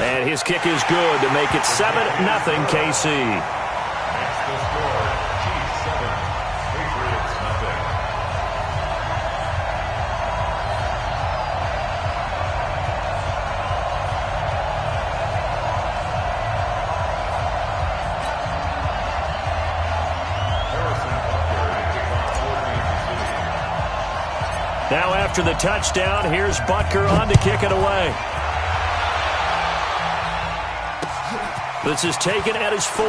And his kick is good to make it 7-0 KC. Now after the touchdown, here's Butker on to kick it away. This is taken at his 4.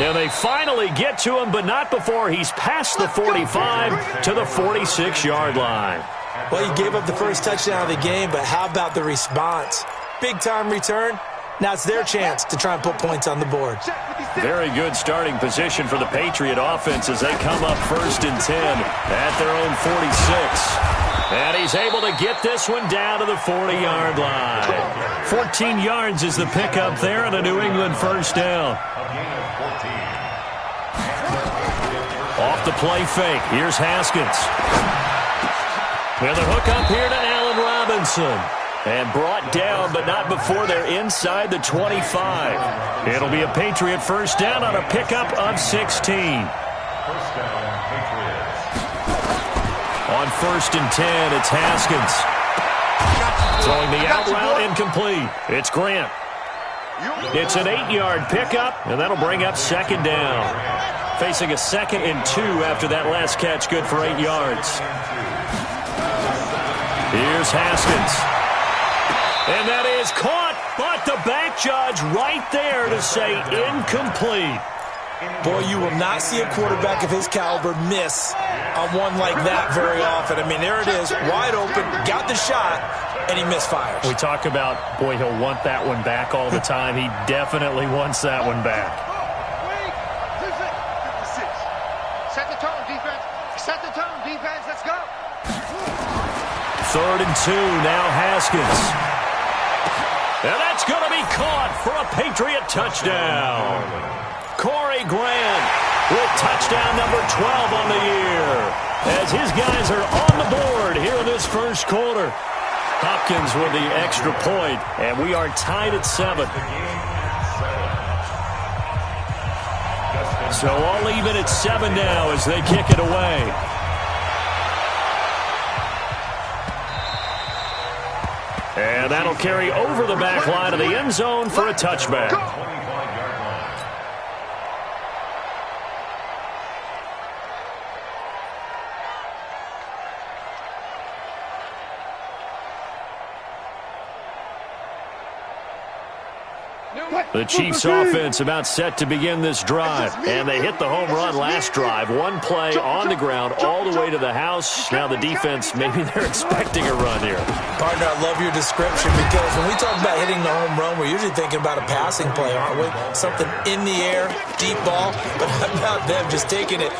And they finally get to him, but not before he's past the 45 to the 46-yard line. Well, he gave up the first touchdown of the game, but how about the response? Big-time return. Now it's their chance to try and put points on the board. Very good starting position for the Patriot offense as they come up 1st and 10 at their own 46. And he's able to get this one down to the 40-yard line. 14 yards is the pickup there and a New England first down. Off the play fake. Here's Haskins. And the hook up here to Allen Robinson. And brought down, but not before they're inside the 25. It'll be a Patriot first down on a pickup of 16. First down, Patriots. On 1st and 10, it's Haskins. Throwing the out route incomplete. It's Grant. It's an 8-yard pickup, and that'll bring up 2nd down. Facing a 2nd and 2 after that last catch, good for 8 yards. Here's Haskins. And that is caught, but the back judge right there to say incomplete. Boy, you will not see a quarterback of his caliber miss on one like that very often. I mean, there it is, wide open, got the shot, and he misfires. We talk about, boy, he'll want that one back all the time. He definitely wants that one back. Set the tone, defense. Set the tone, defense. Let's go. 3rd and 2, now Haskins. And that's going to be caught for a Patriot touchdown. Corey Grant with touchdown number 12 on the year. As his guys are on the board here in this first quarter. Hopkins with the extra point, and we are tied at 7. So all even at 7 now as they kick it away. And that'll carry over the back line of the end zone for a touchback. The Chiefs offense about set to begin this drive. And they hit the home run last drive. One play on the ground all the way to the house. Now the defense, maybe they're expecting a run here. Partner, I love your description because when we talk about hitting the home run, we're usually thinking about a passing play, aren't we? Something in the air, deep ball. But how about them just taking it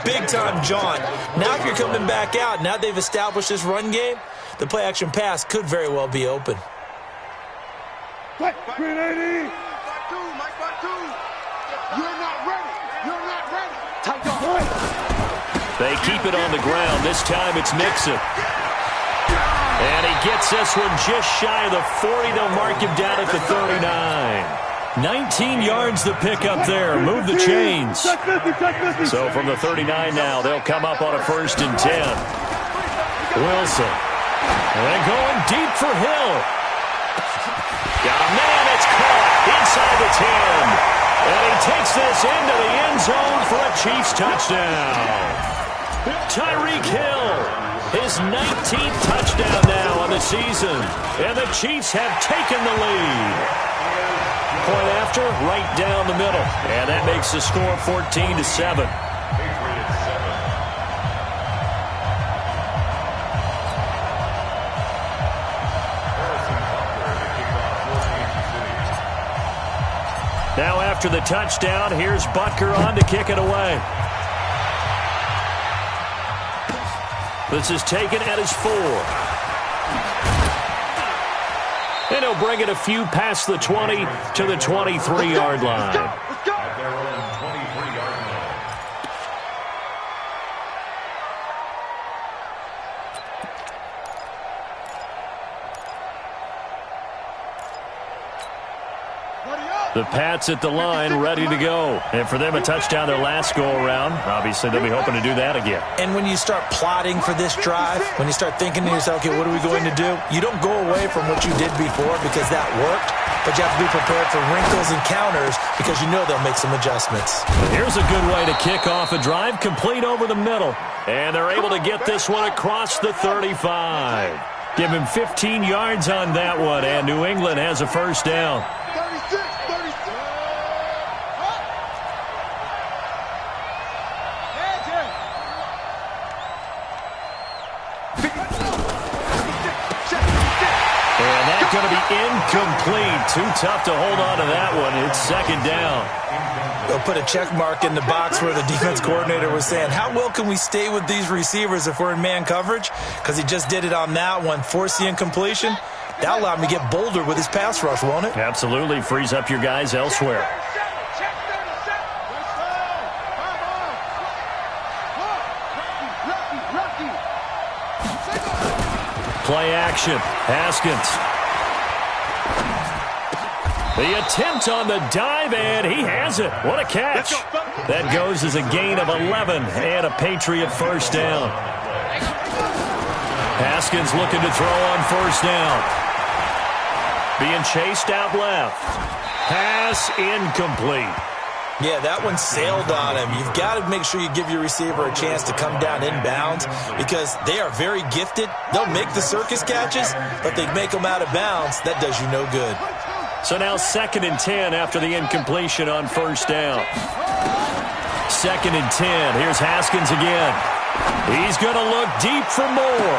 big time, John? Now if you're coming back out, now they've established this run game, the play action pass could very well be open. Green 80. You're not ready. You're not ready. Tight on. They keep it on the ground. This time it's Mixon. And he gets this one just shy of the 40. They'll mark him down at the 39. 19 yards to pick up there. Move the chains. So from the 39 now, they'll come up on a 1st and 10. Wilson. And going deep for Hill. Got a man, it's caught inside the 10. And he takes this into the end zone for a Chiefs touchdown. Tyreek Hill, his 19th touchdown now on the season. And the Chiefs have taken the lead. Point after, right down the middle. And that makes the score 14-7. Now after the touchdown, here's Butker on to kick it away. This is taken at his 4. And he'll bring it a few past the 20 to the 23-yard line. At their own 23-yard line. The Pats at the line, ready to go. And for them, a touchdown their last go-around. Obviously, they'll be hoping to do that again. And when you start plotting for this drive, when you start thinking to yourself, okay, what are we going to do? You don't go away from what you did before because that worked, but you have to be prepared for wrinkles and counters because you know they'll make some adjustments. Here's a good way to kick off a drive, complete over the middle. And they're able to get this one across the 35. Give him 15 yards on that one, and New England has a first down. 36. And that's going to be incomplete. Too tough to hold on to that one. It's second down. They'll put a check mark in the box where the defense coordinator was saying, how well can we stay with these receivers if we're in man coverage? Because he just did it on that one. Force the incompletion. That'll allow him to get bolder with his pass rush, won't it? Absolutely. Frees up your guys elsewhere. Play action. Haskins. The attempt on the dive, and he has it. What a catch. That goes as a gain of 11 and a Patriot first down. Haskins looking to throw on first down. Being chased out left. Pass incomplete. Yeah, that one sailed on him. You've got to make sure you give your receiver a chance to come down inbounds because they are very gifted. They'll make the circus catches, but they make them out of bounds. That does you no good. So now 2nd and 10 after the incompletion on first down. 2nd and 10. Here's Haskins again. He's going to look deep for more.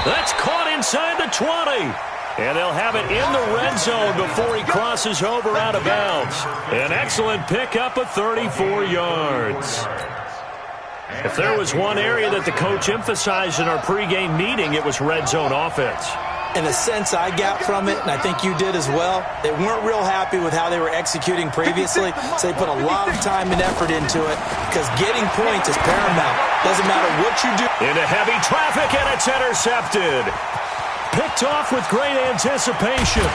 That's caught inside the 20. And they'll have it in the red zone before he crosses over out of bounds. An excellent pickup of 34 yards. If there was one area that the coach emphasized in our pregame meeting, it was red zone offense. In the sense I got from it, and I think you did as well, they weren't real happy with how they were executing previously, so they put a lot of time and effort into it because getting points is paramount. Doesn't matter what you do. Into heavy traffic, and it's intercepted. Picked off with great anticipation.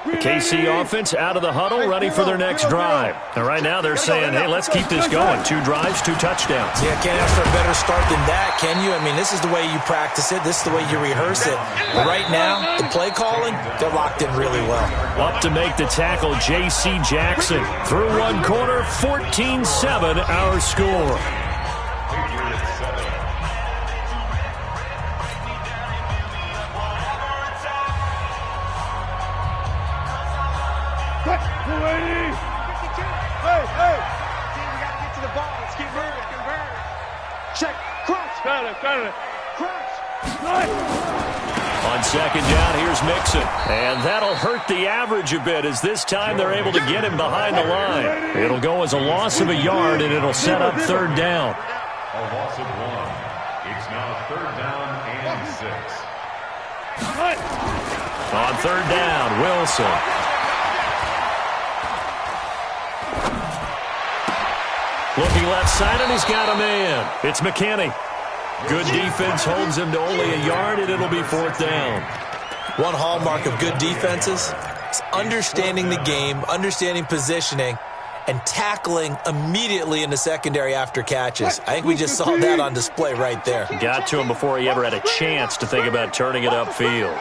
The KC offense out of the huddle, ready for their next drive. And right now they're saying, hey, let's keep this going. 2 drives, 2 touchdowns. Yeah, can't ask for a better start than that, can you? I mean, this is the way you practice it. This is the way you rehearse it. But right now, the play calling, they're locked in really well. Up to make the tackle, J.C. Jackson. Through one corner, 14-7 our score. On second down, here's Mixon. And that'll hurt the average a bit as this time they're able to get him behind the line. It'll go as a loss of a yard, and it'll set up third down. A loss of 1. It's now 3rd down and 6. On third down, Wilson. Looking left side, and he's got a man. It's McKinney. Good defense holds him to only a yard, and it'll be 4th down. One hallmark of good defenses is understanding the game, understanding positioning, and tackling immediately in the secondary after catches. I think we just saw that on display right there. Got to him before he ever had a chance to think about turning it upfield.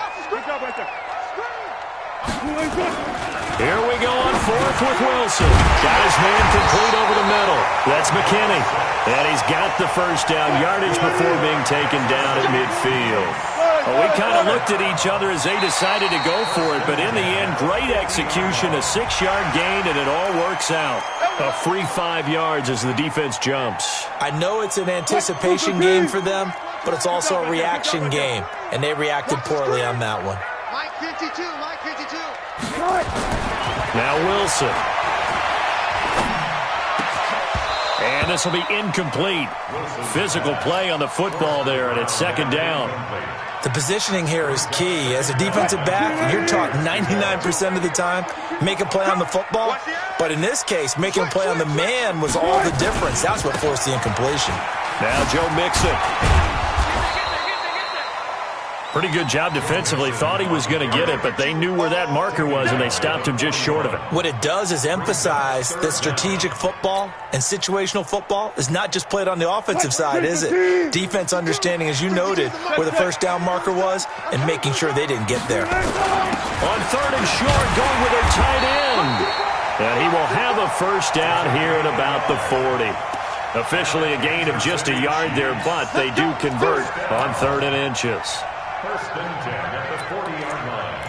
Here we go on 4th with Wilson. Got his man complete over the middle. That's McKinney. And he's got the first down yardage before being taken down at midfield. Well, we kind of looked at each other as they decided to go for it, but in the end, great execution, a 6-yard gain, and it all works out. A free 5 yards as the defense jumps. I know it's an anticipation game for them, but it's also a reaction game, and they reacted poorly on that one. Mike 52, Mike 52. Now Wilson. And this will be incomplete. Physical play on the football there, and it's second down. The positioning here is key. As a defensive back, you're taught 99% of the time, make a play on the football. But in this case, making a play on the man was all the difference. That's what forced the incompletion. Now Joe Mixon. Pretty good job defensively. Thought he was going to get it, but they knew where that marker was, and they stopped him just short of it. What it does is emphasize that strategic football and situational football is not just played on the offensive side, is it? Defense understanding, as you noted, where the first down marker was and making sure they didn't get there. On third and short, going with their tight end. And he will have a first down here at about the 40. Officially a gain of just a yard there, but they do convert on third and inches. First and 10 at the 40-yard line.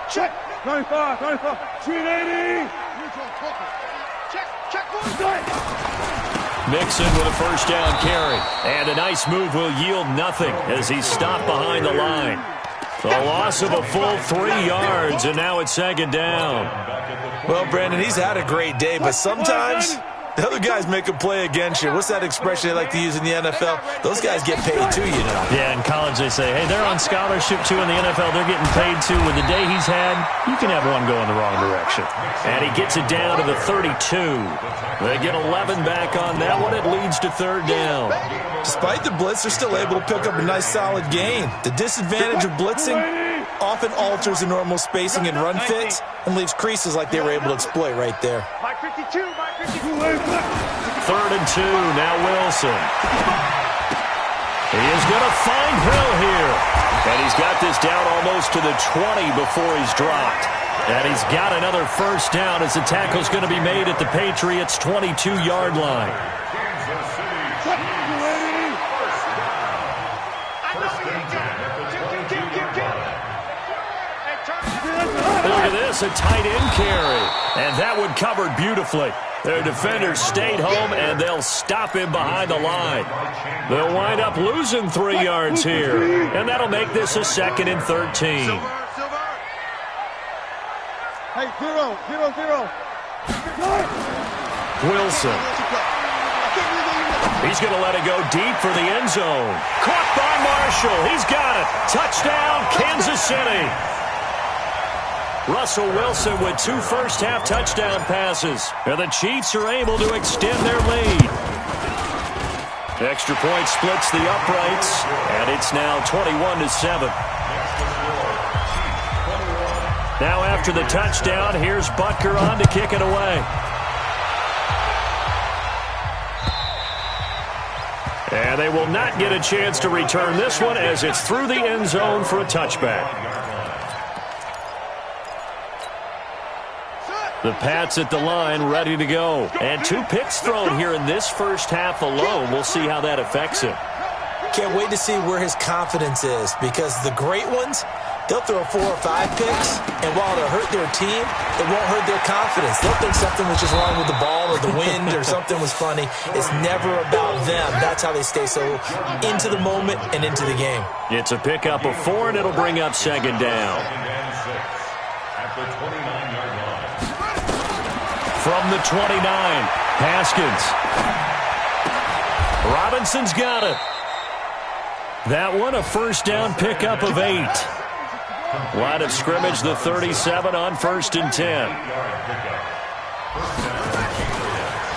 Check. 95, 280. Check. Mixon with a first down carry. And a nice move will yield nothing as he's stopped behind the line. The loss of a full 3 yards, and now it's second down. Well, Brandon, he's had a great day, but sometimes the other guys make a play against you. What's that expression they like to use in the NFL? Those guys get paid too, you know. Yeah, in college they say, hey, they're on scholarship too. In the NFL, they're getting paid too. With the day he's had, you can have one go in the wrong direction. And he gets it down to the 32. They get 11 back on that one. It leads to third down. Despite the blitz, they're still able to pick up a nice, solid gain. The disadvantage of blitzing often alters the normal spacing and run fits and leaves creases like they were able to exploit right there. Mike 52, Mike 52. Third and 2, now Wilson. He is going to find Hill here. And he's got this down almost to the 20 before he's dropped. And he's got another first down as the tackle's going to be made at the Patriots' 22-yard line. Look at this, a tight end carry. And that one covered beautifully. Their defenders stayed home, and they'll stop him behind the line. They'll wind up losing 3 yards here. And that'll make this a second and 13. Hey, 0. Wilson. He's going to let it go deep for the end zone. Caught by Marshall. He's got it. Touchdown, Kansas City. Russell Wilson with 2 first-half touchdown passes. And the Chiefs are able to extend their lead. Extra point splits the uprights, and it's now 21-7. Now after the touchdown, here's Butker on to kick it away. And they will not get a chance to return this one as it's through the end zone for a touchback. The Pats at the line, ready to go. And 2 picks thrown here in this first half alone. We'll see how that affects him. Can't wait to see where his confidence is, because the great ones, they'll throw 4 or 5 picks, and while it'll hurt their team, it won't hurt their confidence. They'll think something was just wrong with the ball or the wind or something was funny. It's never about them. That's how they stay so into the moment and into the game. It's a pickup of 4, and it'll bring up second down. At the 29-yard line. From the 29, Haskins. Robinson's got it. That one, a first down pickup of 8. Line of scrimmage, the 37 on first and 10.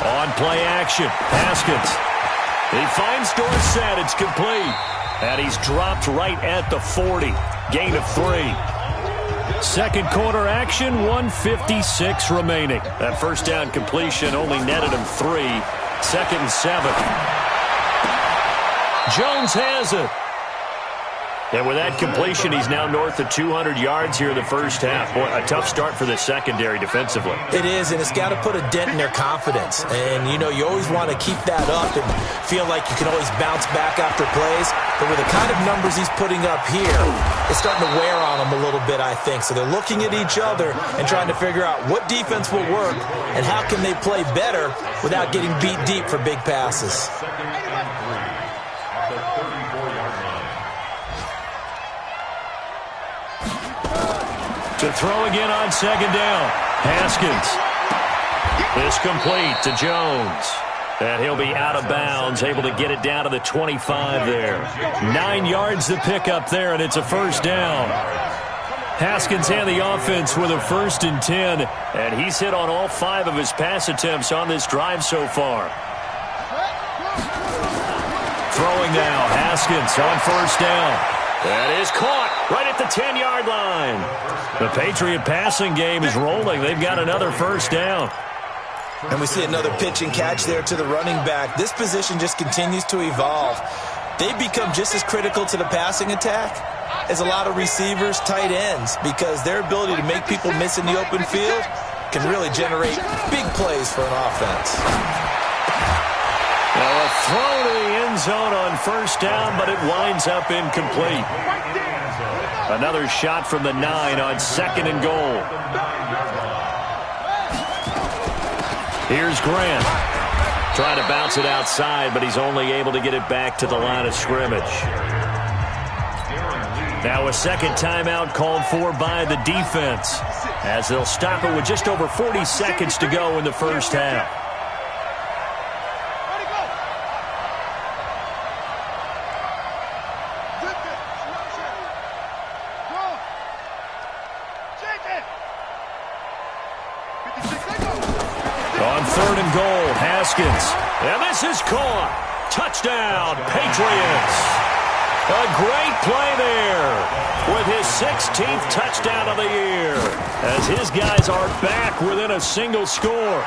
On play action, Haskins. He finds Dorsett. It's complete. And he's dropped right at the 40. Gain of 3. Second quarter action, 1:56 remaining. That first down completion only netted him 3. Second and 7. Jones has it. And with that completion, he's now north of 200 yards here in the first half. Boy, a tough start for the secondary defensively. It is, and it's got to put a dent in their confidence. And, you always want to keep that up and feel like you can always bounce back after plays. But with the kind of numbers he's putting up here, it's starting to wear on them a little bit, I think. So they're looking at each other and trying to figure out what defense will work and how can they play better without getting beat deep for big passes. Second and 3 at the 34-yard line. To throw again on second down. Haskins. This complete to Jones. And he'll be out of bounds, able to get it down to the 25 there. 9 yards to pick up there, and it's a first down. Haskins and the offense with a 1st and 10, and he's hit on all 5 of his pass attempts on this drive so far. Throwing now, Haskins on first down. That is caught right at the 10-yard line. The Patriot passing game is rolling. They've got another first down. And we see another pitch and catch there to the running back. This position just continues to evolve. They've become just as critical to the passing attack as a lot of receivers, tight ends, because their ability to make people miss in the open field can really generate big plays for an offense. Now a throw to the end zone on first down, but it winds up incomplete. Another shot from the 9 on 2nd and goal. Here's Grant. Trying to bounce it outside, but he's only able to get it back to the line of scrimmage. Now a second timeout called for by the defense, as they'll stop it with just over 40 seconds to go in the first half. On 3rd and goal, Haskins. And this is caught. Touchdown, Patriots. A great play there with his 16th touchdown of the year, as his guys are back within a single score.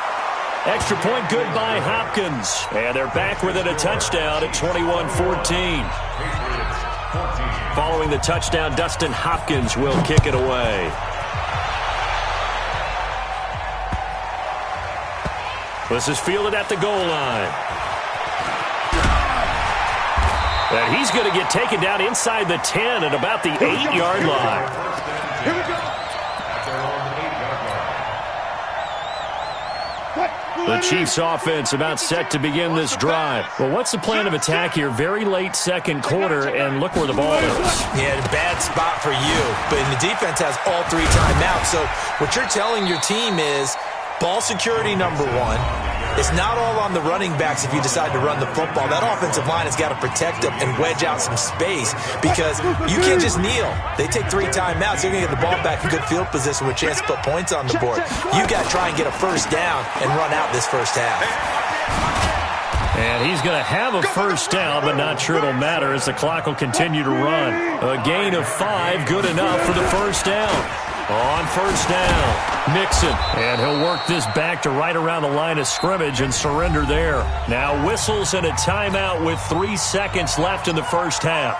Extra point good by Hopkins. And they're back within a touchdown at 21-14. Following the touchdown, Dustin Hopkins will kick it away. This is fielded at the goal line. And he's going to get taken down inside the 10 at about the 8-yard line. Here we go. The Chiefs offense about set to begin this drive. Well, what's the plan of attack here? Very late second quarter, and look where the ball is. Yeah, a bad spot for you. But the defense has all 3 timeouts. So what you're telling your team is ball security number 1. It's not all on the running backs if you decide to run the football. That offensive line has got to protect them and wedge out some space, because you can't just kneel. They take 3 timeouts. They're going to get the ball back in good field position with a chance to put points on the board. You got to try and get a first down and run out this first half. And he's going to have a first down, but not sure it'll matter as the clock will continue to run. A gain of 5, good enough for the first down. On first down, Mixon, and he'll work this back to right around the line of scrimmage and surrender there. Now whistles and a timeout with 3 seconds left in the first half.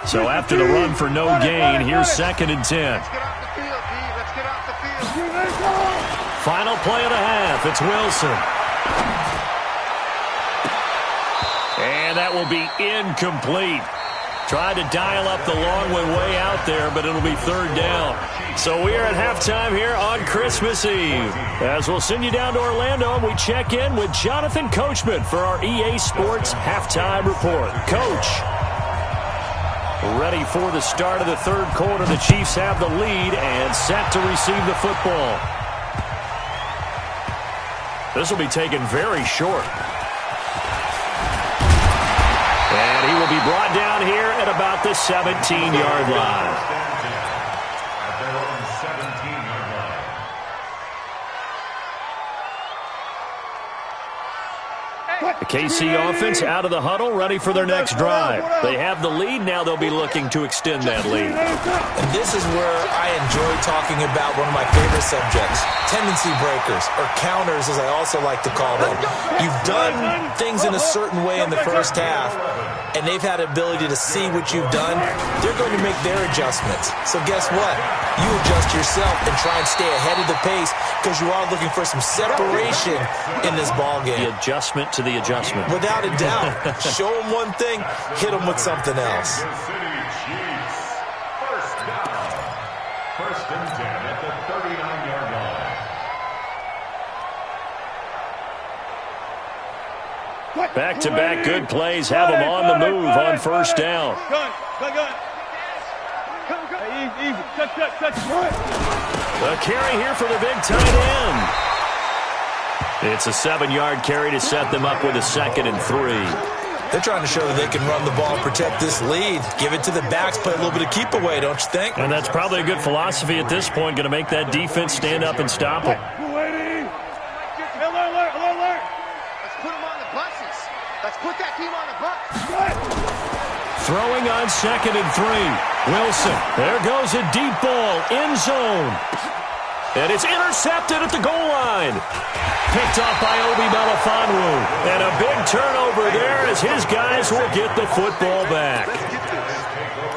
So after the run for no gain, here's 2nd and 10. Let's get off the field, D. Let's get off the field. Final play of the half, it's Wilson. And that will be incomplete. Tried to dial up the long one way out there, but it'll be 3rd down. So we are at halftime here on Christmas Eve. As we'll send you down to Orlando, and we check in with Jonathan Coachman for our EA Sports Halftime Report. Coach, ready for the start of the 3rd quarter. The Chiefs have the lead and set to receive the football. This will be taken very short. And he will be brought down here at about the 17-yard line. At their own 17-yard line. The KC offense out of the huddle, ready for their next drive. They have the lead. Now they'll be looking to extend that lead. And this is where I enjoy talking about one of my favorite subjects, tendency breakers, or counters, as I also like to call them. You've done things in a certain way in the first half, and they've had the ability to see what you've done, they're going to make their adjustments. So guess what? You adjust yourself and try and stay ahead of the pace because you are looking for some separation in this ball game. The adjustment to the adjustment. Without a doubt. Show them one thing, hit them with something else. First and 10 at the 39-yard line. Back-to-back good plays have them on the move on first down. Gun. Easy. Touch. The carry here for the big tight end. It's a 7-yard carry to set them up with a 2nd and 3. They're trying to show that they can run the ball, protect this lead. Give it to the backs, play a little bit of keep away, don't you think? And that's probably a good philosophy at this point, going to make that defense stand up and stop them. Alert. Let's put them on the buses. Let's put that team on the bus. Throwing on 2nd and 3. Wilson, there goes a deep ball, end zone. And it's intercepted at the goal line. Picked off by Mel7. And a big turnover there as his guys will get the football back.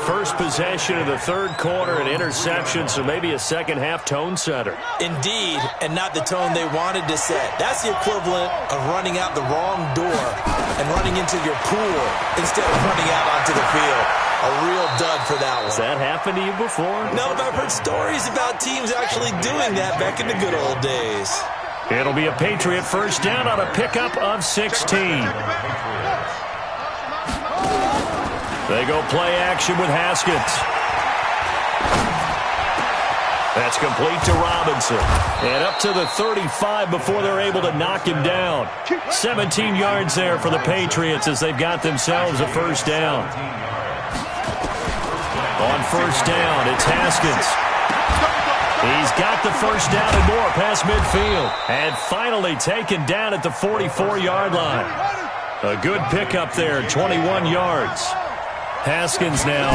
First possession of the third quarter, an interception, so maybe a second-half tone setter. Indeed, and not the tone they wanted to set. That's the equivalent of running out the wrong door and running into your pool instead of running out onto the field. A real dud for that one. Has that happened to you before? No, but I've heard stories about teams actually doing that back in the good old days. It'll be a Patriot first down on a pickup of 16. They go play action with Haskins. That's complete to Robinson. And up to the 35 before they're able to knock him down. 17 yards there for the Patriots as they've got themselves a first down. On first down, it's Haskins. He's got the first down and more past midfield. And finally taken down at the 44-yard line. A good pickup there, 21 yards. Haskins now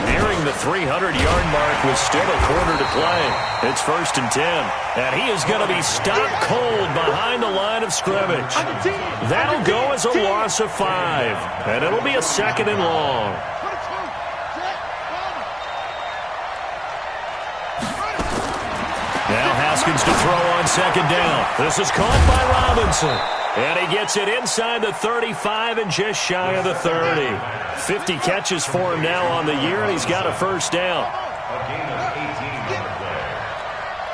nearing the 300-yard mark with still a quarter to play. It's 1st and 10. And he is going to be stopped cold behind the line of scrimmage. That'll go as a loss of 5. And it'll be a 2nd and long. Now Haskins to throw on 2nd down. This is caught by Robinson. And he gets it inside the 35 and just shy of the 30. 50 catches for him now on the year, and he's got a first down. A gain of 18 on the play.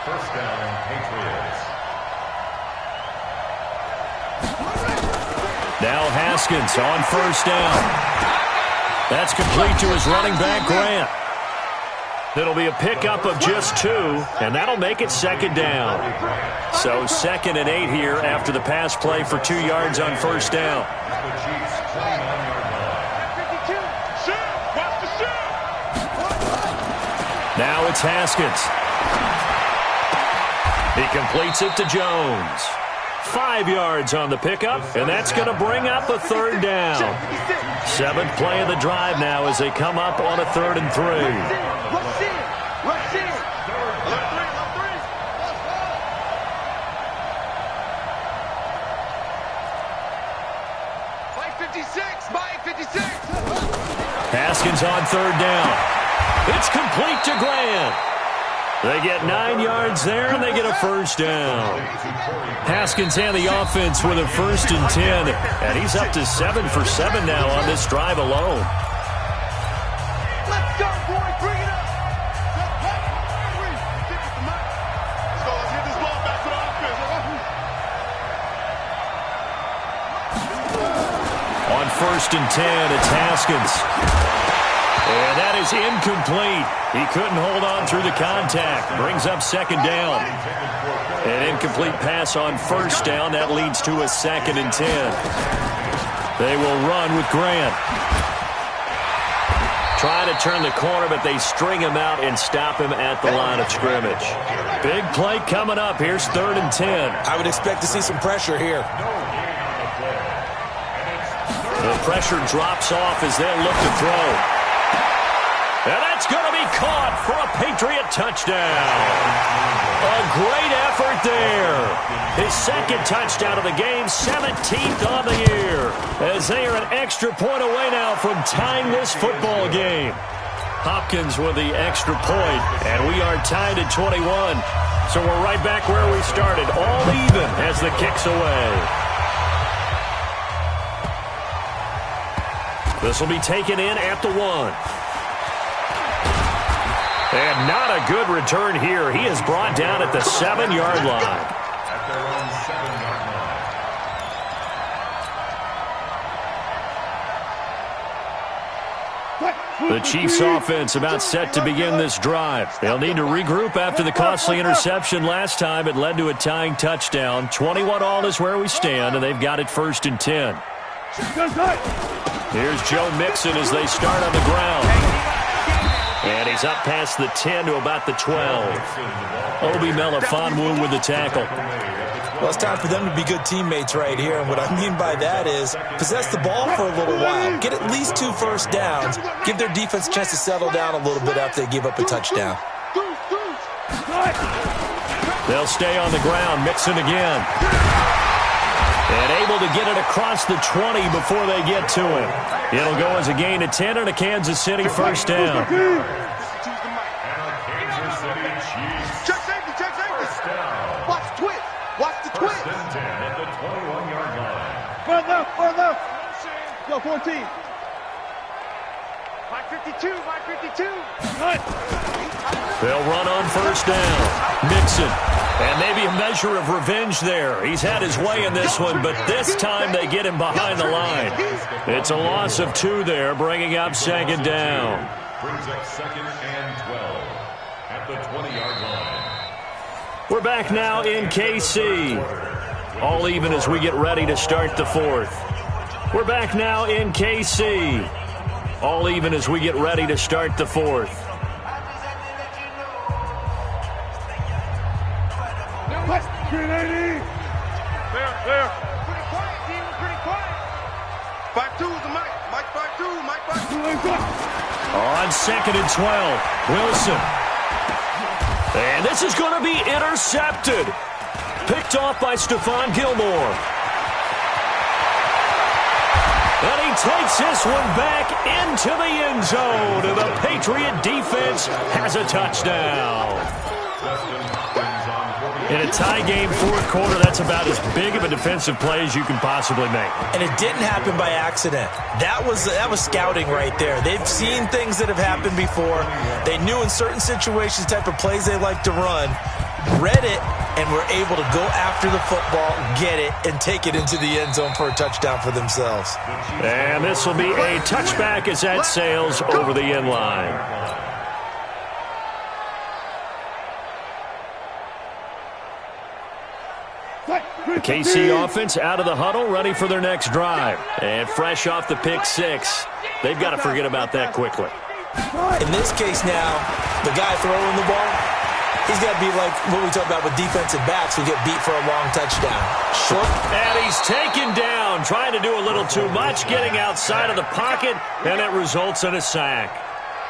First down, Patriots. Now Haskins on first down. That's complete to his running back, Grant. It'll be a pickup of just 2, and that'll make it 2nd down. So 2nd and 8 here after the pass play for 2 yards on first down. The Chiefs 29-yard line. Now it's Haskins. He completes it to Jones. 5 yards on the pickup, and that's going to bring up a 3rd down. 7th play of the drive now as they come up on a 3rd and 3. Rush in. Haskins on 3rd down. It's complete to Grant. They get 9 yards there, and they get a first down. Haskins and the offense with a 1st and 10, and he's up to 7 for 7 now on this drive alone. Let's go, boys. Bring it up. On 1st and 10, it's Haskins. And that is incomplete. He couldn't hold on through the contact. Brings up 2nd down. An incomplete pass on first down. That leads to a 2nd and 10. They will run with Grant. Trying to turn the corner, but they string him out and stop him at the line of scrimmage. Big play coming up. Here's 3rd and 10. I would expect to see some pressure here. The pressure drops off as they look to throw. And that's going to be caught for a Patriot touchdown. A great effort there. His second touchdown of the game, 17th on the year. As they are an extra point away now from tying this football game. Hopkins with the extra point, and we are tied at 21. So we're right back where we started, all even as the kick's away. This will be taken in at the 1. And not a good return here. He is brought down at the 7-yard line. At their own 7-yard line. The Chiefs offense about set to begin this drive. They'll need to regroup after the costly interception last time. It led to a tying touchdown. 21-all is where we stand, and they've got it 1st and 10. Here's Joe Mixon as they start on the ground. And he's up past the 10 to about the 12. Mel7 with the tackle. Well, it's time for them to be good teammates right here. And what I mean by that is possess the ball for a little while. Get at least 2 first downs. Give their defense a chance to settle down a little bit after they give up a touchdown. They'll stay on the ground. Mixon again. And able to get it across the 20 before they get to him. It'll go as a gain of 10 and a Kansas City first down. Check safety, check safety. Watch the twist. Watch the twist. 1st and 10 at the 21-yard line. Far left. Go, 14. Mike 52, Mike 52. They'll run on first down. Mixon. And maybe a measure of revenge there. He's had his way in this one, but this time they get him behind the line. It's a loss of 2 there, bringing up 2nd down. Brings up 2nd and 12 at the 20-yard line. We're back now in KC. All even as we get ready to start the 4th. We're back now in KC. All even as we get ready to start the 4th. Clear. Pretty quiet, team. Pretty quiet. 5-2 is the Mike. Mike 5-2. Mike 5-2. On 2nd and 12, Wilson. And this is going to be intercepted. Picked off by Stephon Gilmore. And he takes this one back into the end zone. And the Patriot defense has a touchdown. In a tie game, 4th quarter, that's about as big of a defensive play as you can possibly make. And it didn't happen by accident. That was scouting right there. They've seen things that have happened before. They knew in certain situations the type of plays they like to run, read it, and were able to go after the football, get it, and take it into the end zone for a touchdown for themselves. And this will be a touchback as that sails over the end line. The KC offense out of the huddle, ready for their next drive. And fresh off the pick 6. They've got to forget about that quickly. In this case now, the guy throwing the ball, he's got to be like what we talk about with defensive backs who get beat for a long touchdown. Short. And he's taken down, trying to do a little too much, getting outside of the pocket, and it results in a sack.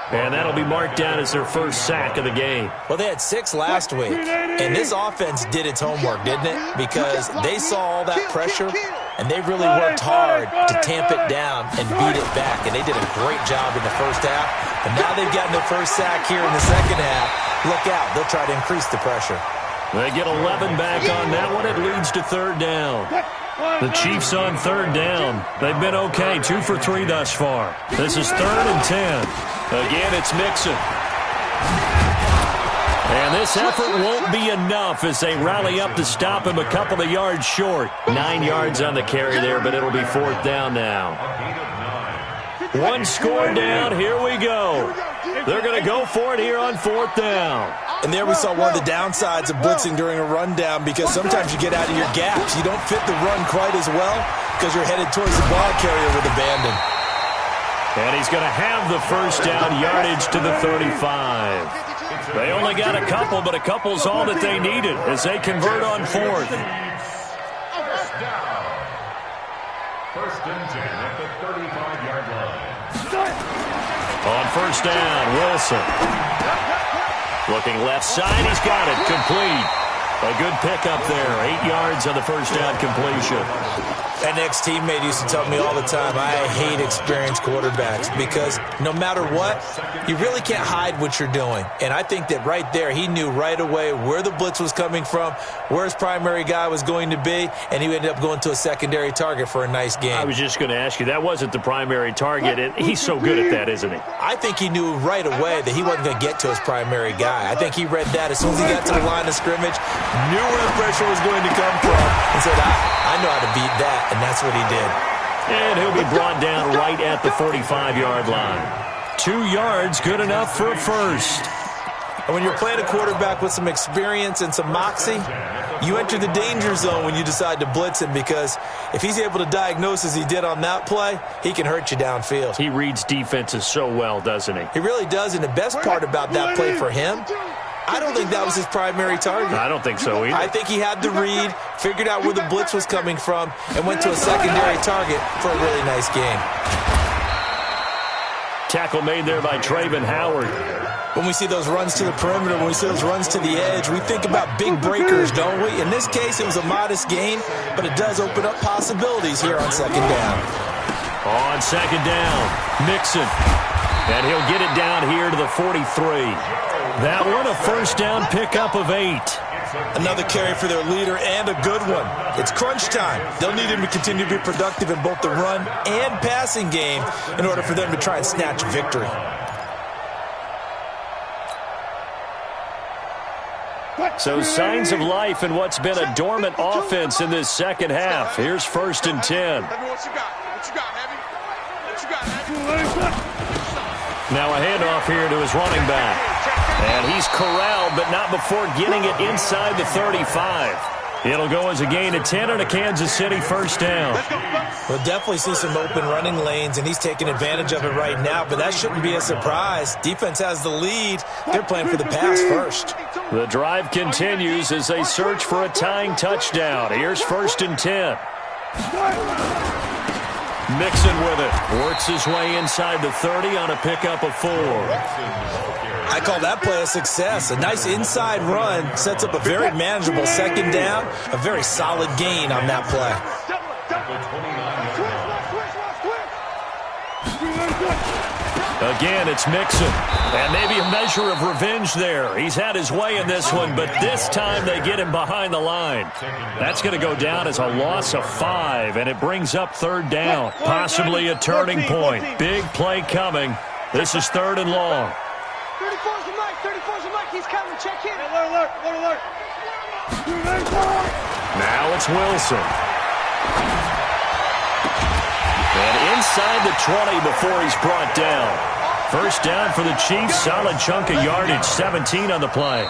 And that'll be marked down as their first sack of the game. Well, they had 6 last week, and this offense did its homework, didn't it? Because they saw all that pressure, and they really worked hard to tamp it down and beat it back. And they did a great job in the first half. And now they've gotten their first sack here in the second half. Look out. They'll try to increase the pressure. They get 11 back on that one. It leads to 3rd down. The Chiefs on 3rd down. They've been okay, 2 for 3 thus far. This is 3rd and 10. Again, it's Mixon. And this effort won't be enough as they rally up to stop him a couple of yards short. 9 yards on the carry there, but it'll be 4th down now. 1 score down. Here we go. They're going to go for it here on 4th down. And there we saw one of the downsides of blitzing during a rundown, because sometimes you get out of your gaps. You don't fit the run quite as well because you're headed towards the ball carrier with abandon. And he's going to have the first down, yardage to the 35. They only got a couple, but a couple's all that they needed as they convert on 4th. First down. 1st and 10 at the 35-yard line. On first down, Wilson. Looking left side, he's got it. Complete. A good pickup there. 8 yards on the first down completion. An ex-teammate used to tell me all the time, I hate experienced quarterbacks because no matter what, you really can't hide what you're doing. And I think that right there, he knew right away where the blitz was coming from, where his primary guy was going to be, and he ended up going to a secondary target for a nice game. I was just going to ask you, that wasn't the primary target, and he's so good at that, isn't he? I think he knew right away that he wasn't going to get to his primary guy. I think he read that as soon as he got to the line of scrimmage, knew where the pressure was going to come from, and said, I know how to beat that. And that's what he did. And he'll be brought down right at the 45-yard line. 2 yards, good enough for a first. And when you're playing a quarterback with some experience and some moxie, you enter the danger zone when you decide to blitz him because if he's able to diagnose as he did on that play, he can hurt you downfield. He reads defenses so well, doesn't he? He really does, and the best part about that play for him, I don't think that was his primary target. I don't think so either. I think he had the read, figured out where the blitz was coming from, and went to a secondary target for a really nice game. Tackle made there by Traven Howard. When we see those runs to the perimeter, when we see those runs to the edge, we think about big breakers, don't we? In this case, it was a modest gain, but it does open up possibilities here on second down. On second down, Mixon. And he'll get it down here to the 43. That one, a first down pickup of 8. Another carry for their leader and a good one. It's crunch time. They'll need him to continue to be productive in both the run and passing game in order for them to try and snatch victory. So signs of life in what's been a dormant offense in this second half. Here's first and 10. What you got? What you got, Heavy? What you got, Heavy? Now a handoff here to his running back. And he's corralled, but not before getting it inside the 35. It'll go as a gain of 10 and a Kansas City first down. We'll definitely see some open running lanes, and he's taking advantage of it right now, but that shouldn't be a surprise. Defense has the lead. They're playing for the pass first. The drive continues as they search for a tying touchdown. Here's first and 10. Mixon with it. Works his way inside the 30 on a pickup of 4. I call that play a success. A nice inside run sets up a very manageable second down. A very solid gain on that play. Again, it's Mixon. And maybe a measure of revenge there. He's had his way in this one, but this time they get him behind the line. That's going to go down as a loss of 5, and it brings up third down. Possibly a turning point. Big play coming. This is third and long. 34's the mic. 34's the mic. He's coming. Check in. Alert. Now it's Wilson. And inside the 20 before he's brought down. First down for the Chiefs. Solid chunk of yardage. 17 on the play.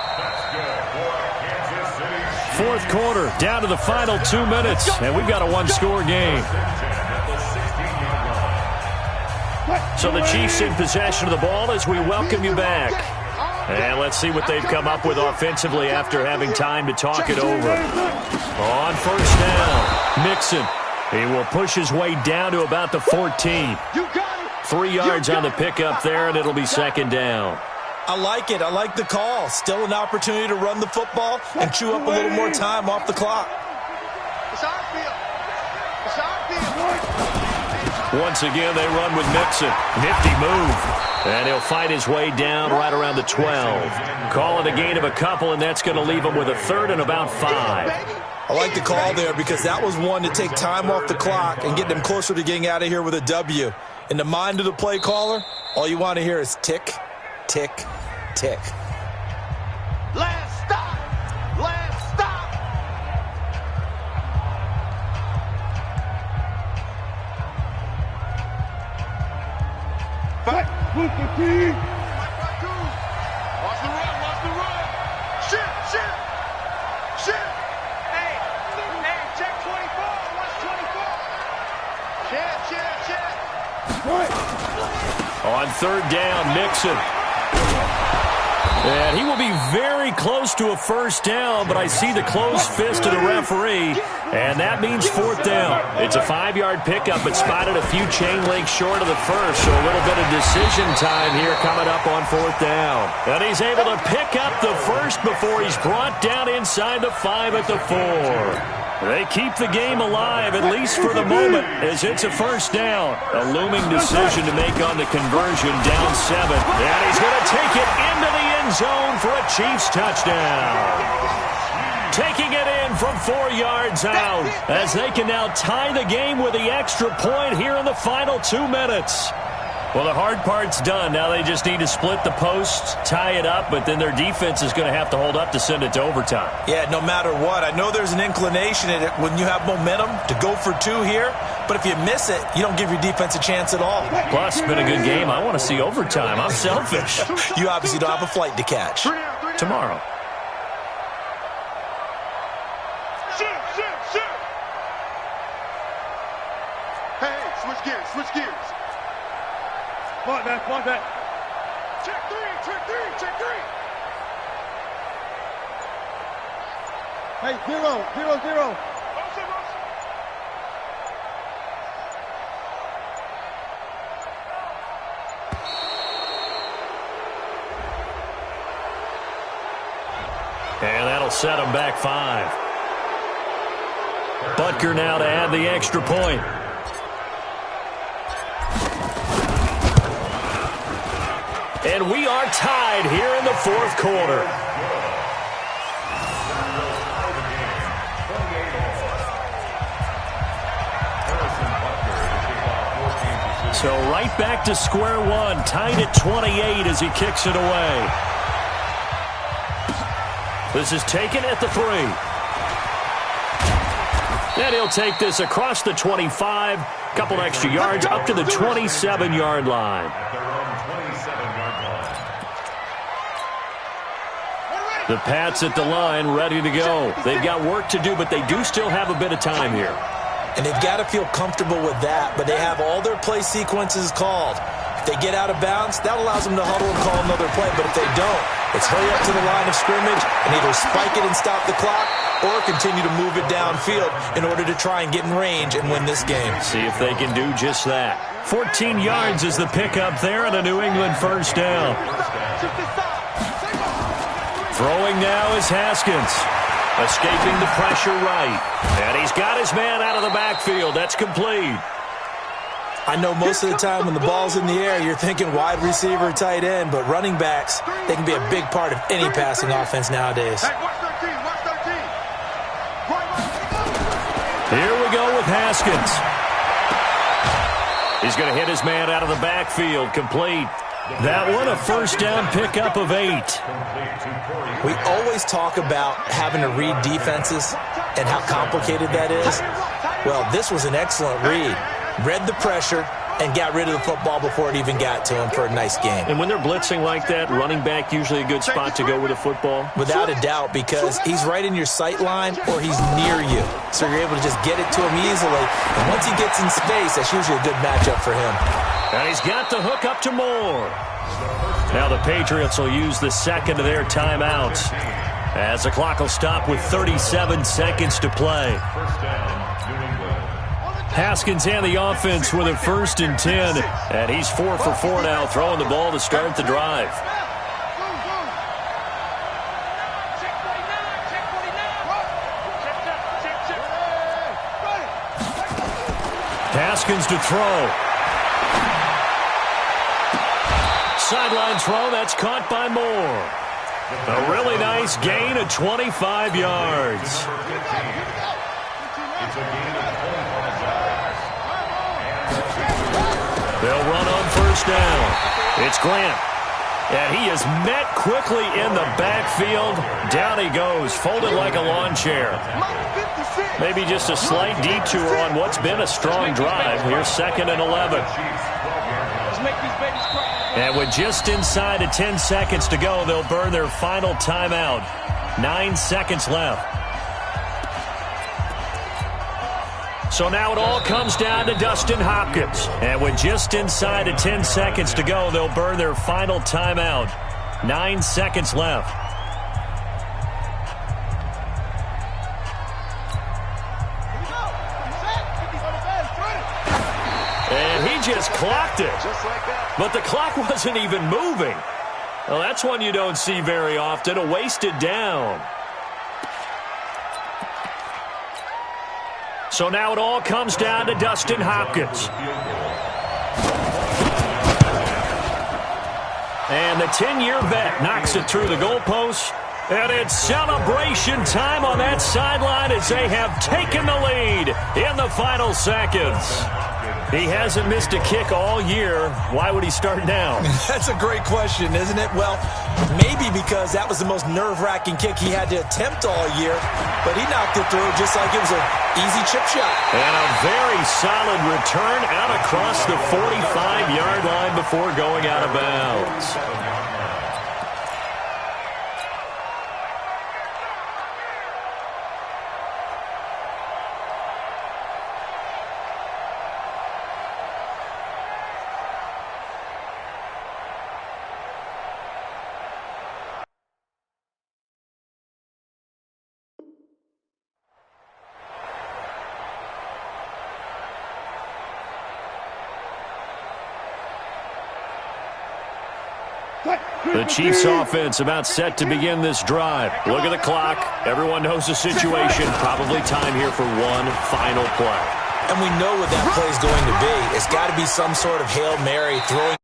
Fourth quarter. Down to the final 2 minutes. And we've got a one-score game. So the Chiefs in possession of the ball as we welcome you back. And let's see what they've come up with offensively after having time to talk it over. On first down, Mixon. He will push his way down to about the 14. 3 yards on the pickup there, and it'll be second down. I like it. I like the call. Still an opportunity to run the football and chew up a little more time off the clock. It's our field. It's our field. Once again, they run with Mixon. Nifty move. And he'll fight his way down right around the 12. Call it a gain of a couple, and that's going to leave him with a third and about 5. I like the call there because that was one to take time off the clock and get them closer to getting out of here with a W. In the mind of the play caller, all you want to hear is tick, tick, tick. Last stop. Last stop. Watch the run. Watch the run. Shit. Hey, check 24. Watch 24. Shit. On third down, Mixon. And he will be very close to a first down, but I see the closed fist of the referee, and that means fourth down. It's a 5-yard pickup, but spotted a few chain links short of the first, so a little bit of decision time here coming up on fourth down. And he's able to pick up the first before he's brought down inside the 5 at the 4. They keep the game alive, at least for the moment, as it's a first down. A looming decision to make on the conversion, down 7. And he's going to take it into the end zone for a Chiefs touchdown. Taking it in from 4 yards out, as they can now tie the game with the extra point here in the final 2 minutes. Well, the hard part's done. Now they just need to split the posts, tie it up, but then their defense is going to have to hold up to send it to overtime. Yeah, no matter what. I know there's an inclination in it when you have momentum to go for 2 here, but if you miss it, you don't give your defense a chance at all. Plus, it's been a good game. I want to see overtime. I'm selfish. You obviously don't have a flight to catch. Tomorrow. Hey, switch gears, switch gears. Point back, point back. Check 3, check 3, check 3. Hey, 0, 0, 0. And that'll set him back 5. Butker now to add the extra point. And we are tied here in the fourth quarter. So right back to square one, tied at 28 as he kicks it away. This is taken at the 3. And he'll take this across the 25, couple extra yards up to the 27-yard line. The Pats at the line, ready to go. They've got work to do, but they do still have a bit of time here. And they've got to feel comfortable with that, but they have all their play sequences called. If they get out of bounds, that allows them to huddle and call another play, but if they don't, it's hurry up to the line of scrimmage and either spike it and stop the clock or continue to move it downfield in order to try and get in range and win this game. See if they can do just that. 14 yards is the pickup there on a New England first down. Throwing now is Haskins. Escaping the pressure right. And he's got his man out of the backfield. That's complete. I know most of the time when the ball's in the air, you're thinking wide receiver, tight end, but running backs, they can be a big part of any passing offense nowadays. Hey, watch 13, watch 13. Here we go with Haskins. He's going to hit his man out of the backfield. Complete. That one, a first down pickup of 8. We always talk about having to read defenses and how complicated that is. Well, this was an excellent read. Read the pressure and got rid of the football before it even got to him for a nice game. And when they're blitzing like that, running back usually a good spot to go with the football? Without a doubt, because he's right in your sight line or he's near you. So you're able to just get it to him easily. And once he gets in space, that's usually a good matchup for him. And he's got the hook up to Moore. Now the Patriots will use the second of their timeouts as the clock will stop with 37 seconds to play. Haskins and the offense with a 1st and 10. And he's 4 for 4 now, throwing the ball to start the drive. Haskins to throw. Sideline throw, that's caught by Moore. A really nice gain of 25 yards. They'll run on first down. It's Grant. And he is met quickly in the backfield. Down he goes, folded like a lawn chair. Maybe just a slight detour on what's been a strong drive. Here's 2nd and 11. And with just inside of 10 seconds to go, they'll burn their final timeout. 9 seconds left. So now it all comes down to Dustin Hopkins. And with just inside of 10 seconds to go, they'll burn their final timeout. 9 seconds left. And he just clocked it. Just like that. But the clock wasn't even moving. Well, that's one you don't see very often, a wasted down. So now it all comes down to Dustin Hopkins. And the 10-year vet knocks it through the goalpost. And it's celebration time on that sideline as they have taken the lead in the final seconds. He hasn't missed a kick all year. Why would he start now? That's a great question, isn't it? Well, maybe because that was the most nerve-wracking kick he had to attempt all year, but he knocked it through just like it was an easy chip shot. And a very solid return out across the 45-yard line before going out of bounds. The Chiefs offense about set to begin this drive. Look at the clock. Everyone knows the situation. Probably time here for one final play. And we know what that play is going to be. It's got to be some sort of Hail Mary throwing.